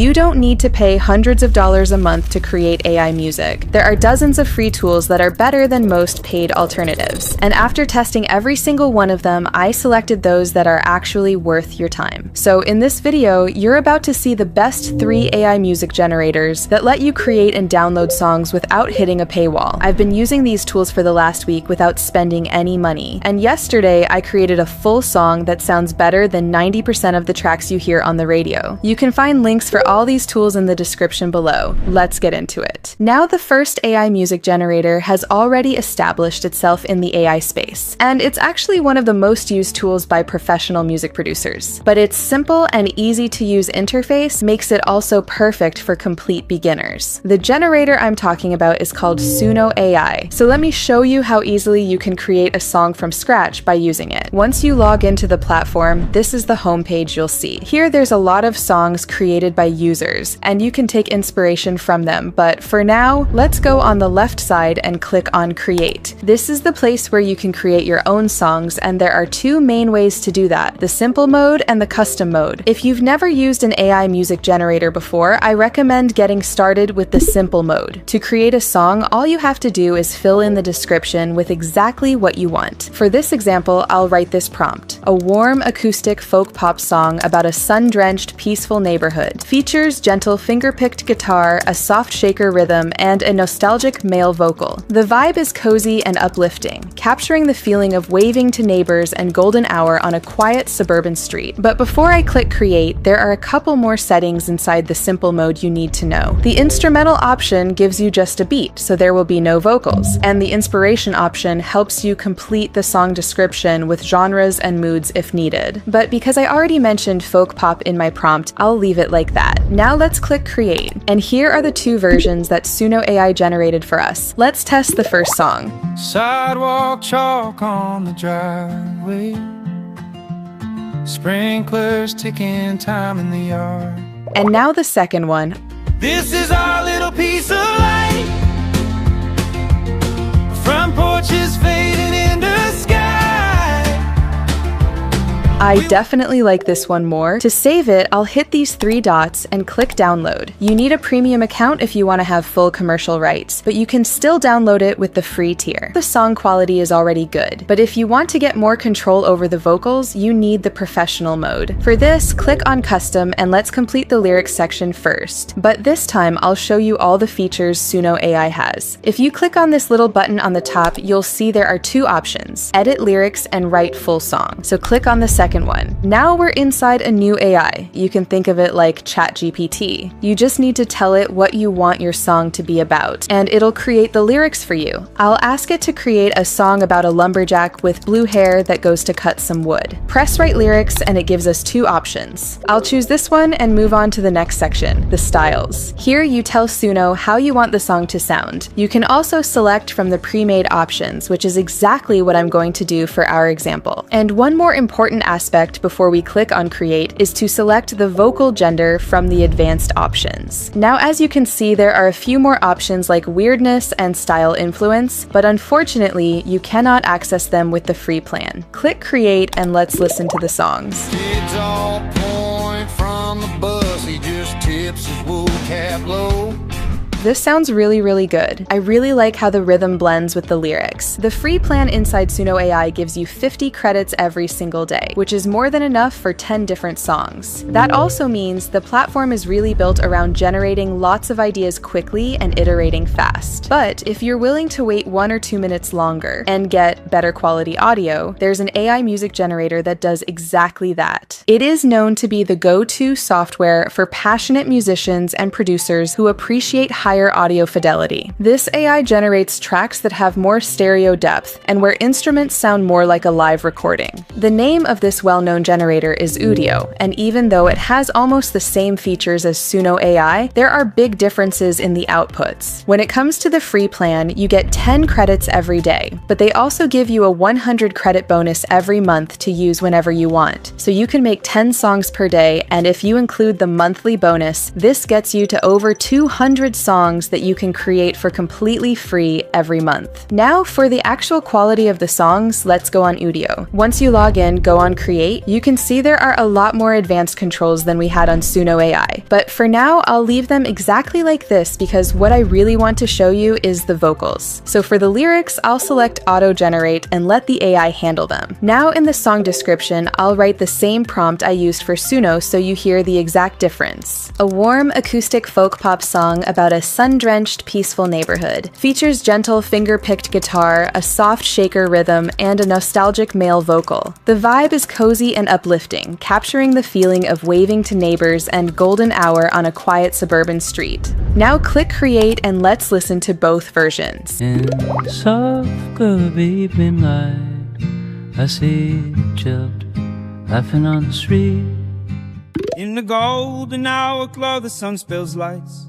You don't need to pay hundreds of dollars a month to create AI music. There are dozens of free tools that are better than most paid alternatives. And after testing every single one of them, I selected those that are actually worth your time. So in this video, you're about to see the best 3 AI music generators that let you create and download songs without hitting a paywall. I've been using these tools for the last week without spending any money. And yesterday, I created a full song that sounds better than 90% of the tracks you hear on the radio. You can find links for all these tools in the description below. Let's get into it. Now, the first AI music generator has already established itself in the AI space, and it's actually one of the most used tools by professional music producers. But its simple and easy to use interface makes it also perfect for complete beginners. The generator I'm talking about is called Suno AI. So let me show you how easily you can create a song from scratch by using it. Once you log into the platform, this is the homepage you'll see. Here there's a lot of songs created by users, and you can take inspiration from them, but for now, let's go on the left side and click on Create. This is the place where you can create your own songs, and there are 2 main ways to do that: the simple mode and the custom mode. If you've never used an AI music generator before, I recommend getting started with the simple mode. To create a song, all you have to do is fill in the description with exactly what you want. For this example, I'll write this prompt: a warm acoustic folk pop song about a sun-drenched, peaceful neighborhood. Features gentle finger-picked guitar, a soft shaker rhythm, and a nostalgic male vocal. The vibe is cozy and uplifting, capturing the feeling of waving to neighbors and golden hour on a quiet suburban street. But before I click Create, there are a couple more settings inside the simple mode you need to know. The instrumental option gives you just a beat, so there will be no vocals, and the inspiration option helps you complete the song description with genres and moods if needed. But because I already mentioned folk pop in my prompt, I'll leave it like that. Now let's click Create, and here are the 2 versions that Suno AI generated for us. Let's test the first song. Sidewalk chalk on the driveway, sprinklers ticking time in the yard. And now the second one. This is our little piece of light, front porch is fading into sky. I definitely like this one more. To save it, I'll hit these 3 dots and click download. You need a premium account if you want to have full commercial rights, but you can still download it with the free tier. The song quality is already good, but if you want to get more control over the vocals, you need the professional mode. For this, click on custom and let's complete the lyrics section first. But this time, I'll show you all the features Suno AI has. If you click on this little button on the top, you'll see there are 2 options: edit lyrics and write full song. So click on the second one. Now we're inside a new AI. You can think of it like ChatGPT. You just need to tell it what you want your song to be about, and it'll create the lyrics for you. I'll ask it to create a song about a lumberjack with blue hair that goes to cut some wood. Press write lyrics and it gives us 2 options. I'll choose this one and move on to the next section, the styles. Here you tell Suno how you want the song to sound. You can also select from the pre-made options, which is exactly what I'm going to do for our example. And one more important aspect before we click on Create is to select the vocal gender from the advanced options. Now, as you can see, there are a few more options like weirdness and style influence, but unfortunately, you cannot access them with the free plan. Click Create and let's listen to the songs. Kids all point from the bus, he just tips his wool cap low. This sounds really, really good. I really like how the rhythm blends with the lyrics. The free plan inside Suno AI gives you 50 credits every single day, which is more than enough for 10 different songs. That also means the platform is really built around generating lots of ideas quickly and iterating fast. But if you're willing to wait 1 or 2 minutes longer and get better quality audio, there's an AI music generator that does exactly that. It is known to be the go-to software for passionate musicians and producers who appreciate higher audio fidelity. This AI generates tracks that have more stereo depth and where instruments sound more like a live recording. The name of this well-known generator is Udio, and even though it has almost the same features as Suno AI, there are big differences in the outputs. When it comes to the free plan, you get 10 credits every day, but they also give you a 100 credit bonus every month to use whenever you want. So you can make 10 songs per day, and if you include the monthly bonus, this gets you to over 200 songs songs that you can create for completely free every month. Now, for the actual quality of the songs, let's go on Udio. Once you log in, go on Create, you can see there are a lot more advanced controls than we had on Suno AI. But for now, I'll leave them exactly like this because what I really want to show you is the vocals. So for the lyrics, I'll select Auto Generate and let the AI handle them. Now in the song description, I'll write the same prompt I used for Suno so you hear the exact difference. A warm acoustic folk pop song about a sun-drenched, peaceful neighborhood. Features gentle finger-picked guitar, a soft shaker rhythm, and a nostalgic male vocal. The vibe is cozy and uplifting, capturing the feeling of waving to neighbors and golden hour on a quiet suburban street. Now click Create and let's listen to both versions. In soft good evening light, I see you chilled, laughing on the street. In the golden hour glow, the sun spills lights,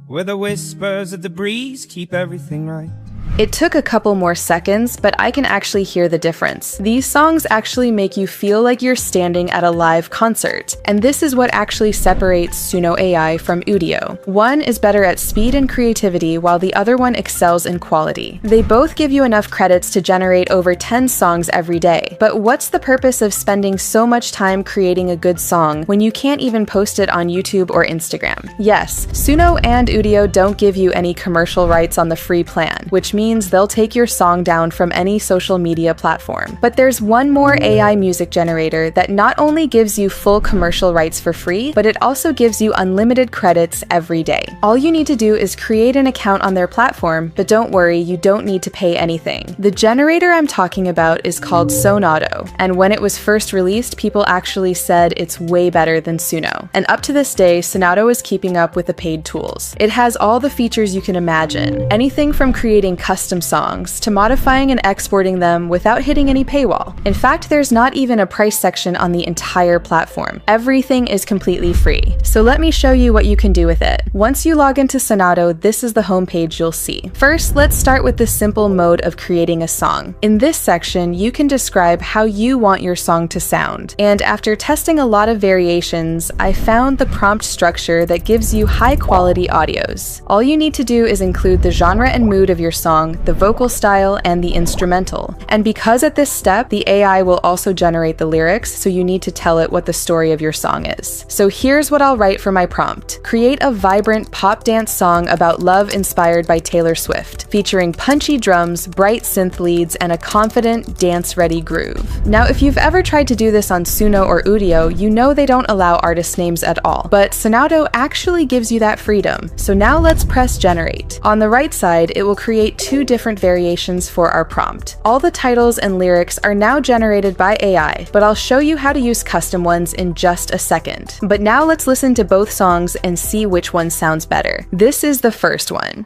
where the whispers of the breeze keep everything right. It took a couple more seconds, but I can actually hear the difference. These songs actually make you feel like you're standing at a live concert, and this is what actually separates Suno AI from Udio. One is better at speed and creativity, while the other one excels in quality. They both give you enough credits to generate over 10 songs every day, but what's the purpose of spending so much time creating a good song when you can't even post it on YouTube or Instagram? Yes, Suno and Udio don't give you any commercial rights on the free plan, which means they'll take your song down from any social media platform. But there's one more AI music generator that not only gives you full commercial rights for free, but it also gives you unlimited credits every day. All you need to do is create an account on their platform, but don't worry, you don't need to pay anything. The generator I'm talking about is called Sonato, and when it was first released, people actually said it's way better than Suno. And up to this day, Sonato is keeping up with the paid tools. It has all the features you can imagine, anything from creating custom songs to modifying and exporting them without hitting any paywall. In fact, there's not even a price section on the entire platform. Everything is completely free. So let me show you what you can do with it. Once you log into Sonato, this is the homepage you'll see. First, let's start with the simple mode of creating a song. In this section, you can describe how you want your song to sound. And after testing a lot of variations, I found the prompt structure that gives you high-quality audios. All you need to do is include the genre and mood of your song, the vocal style, and the instrumental. And because at this step, the AI will also generate the lyrics, so you need to tell it what the story of your song is. So here's what I'll write for my prompt. Create a vibrant pop dance song about love inspired by Taylor Swift, featuring punchy drums, bright synth leads, and a confident, dance-ready groove. Now, if you've ever tried to do this on Suno or Udio, you know they don't allow artist names at all, but Sonato actually gives you that freedom. So now let's press Generate. On the right side, it will create two different variations for our prompt. All the titles and lyrics are now generated by AI, but I'll show you how to use custom ones in just a second. But now let's listen to both songs and see which one sounds better. This is the first one.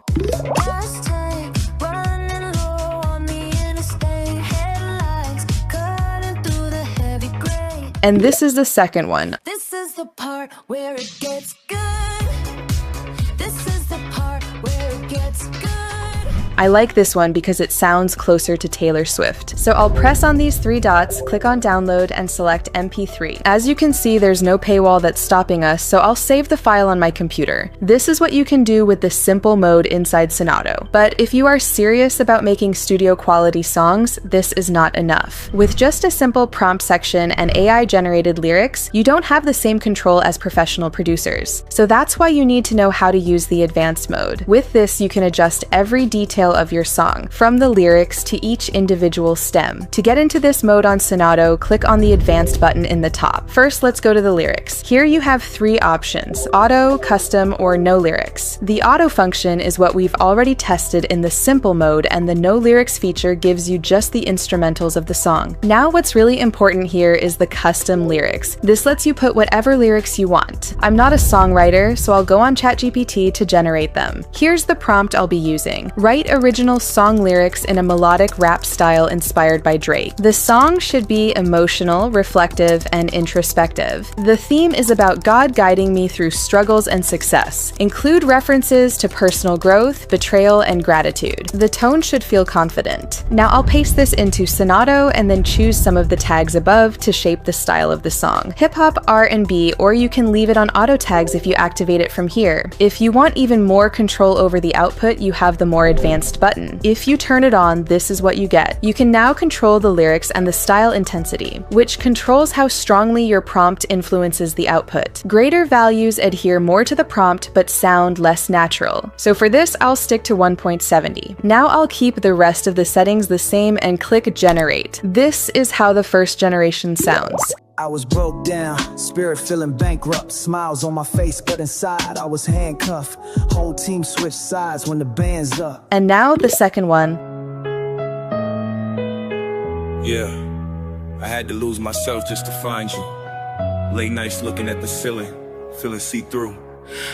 And this is the second one. This is the part where it gets good. This is the part where it gets good. I like this one because it sounds closer to Taylor Swift. So I'll press on these three dots, click on download, and select MP3. As you can see, there's no paywall that's stopping us, so I'll save the file on my computer. This is what you can do with the simple mode inside Sonato. But if you are serious about making studio quality songs, this is not enough. With just a simple prompt section and AI-generated lyrics, you don't have the same control as professional producers. So that's why you need to know how to use the advanced mode. With this, you can adjust every detail of your song, from the lyrics to each individual stem. To get into this mode on Sonato, click on the advanced button in the top. First, let's go to the lyrics. Here you have three options: auto, custom, or no lyrics. The auto function is what we've already tested in the simple mode, and the no lyrics feature gives you just the instrumentals of the song. Now what's really important here is the custom lyrics. This lets you put whatever lyrics you want. I'm not a songwriter, so I'll go on ChatGPT to generate them. Here's the prompt I'll be using. Write a original song lyrics in a melodic rap style inspired by Drake. The song should be emotional, reflective, and introspective. The theme is about God guiding me through struggles and success. Include references to personal growth, betrayal, and gratitude. The tone should feel confident. Now I'll paste this into Sonato and then choose some of the tags above to shape the style of the song. Hip-hop, R&B, or you can leave it on auto tags if you activate it from here. If you want even more control over the output, you have the more advanced button. If you turn it on, this is what you get. You can now control the lyrics and the style intensity, which controls how strongly your prompt influences the output. Greater values adhere more to the prompt but sound less natural. So for this, I'll stick to 1.70. Now I'll keep the rest of the settings the same and click Generate. This is how the first generation sounds. I was broke down, spirit feeling bankrupt, smiles on my face, but inside I was handcuffed. Whole team switched sides when the band's up. And now the second one. Yeah, I had to lose myself just to find you. Late nights looking at the ceiling, feeling see-through.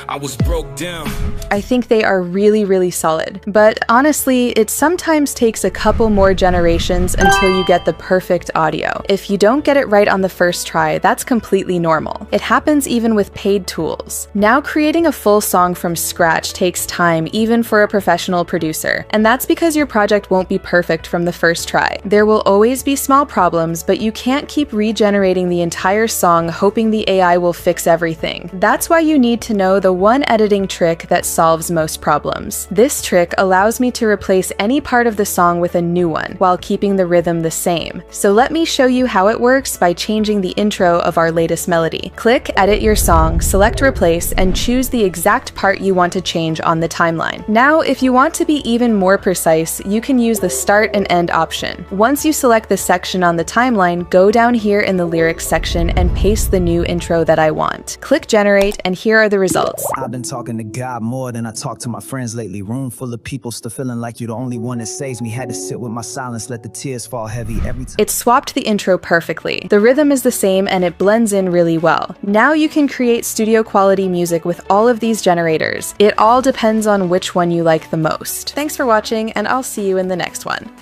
I was broke down. I think they are really, really solid. But honestly, it sometimes takes a couple more generations until you get the perfect audio. If you don't get it right on the first try, that's completely normal. It happens even with paid tools. Now creating a full song from scratch takes time even for a professional producer. And that's because your project won't be perfect from the first try. There will always be small problems, but you can't keep regenerating the entire song hoping the AI will fix everything. That's why you need to know the one editing trick that solves most problems. This trick allows me to replace any part of the song with a new one while keeping the rhythm the same. So let me show you how it works by changing the intro of our latest melody. Click Edit Your Song, select Replace, and choose the exact part you want to change on the timeline. Now, if you want to be even more precise, you can use the Start and End option. Once you select the section on the timeline, go down here in the lyrics section and paste the new intro that I want. Click Generate, and here are the results. I've been talking to God more than I talk to my friends lately. Room full of people still feeling like you're the only one that saves me. Had to sit with my silence, let the tears fall heavy every time. It swapped the intro perfectly. The rhythm is the same and it blends in really well. Now you can create studio quality music with all of these generators. It all depends on which one you like the most. Thanks for watching, and I'll see you in the next one.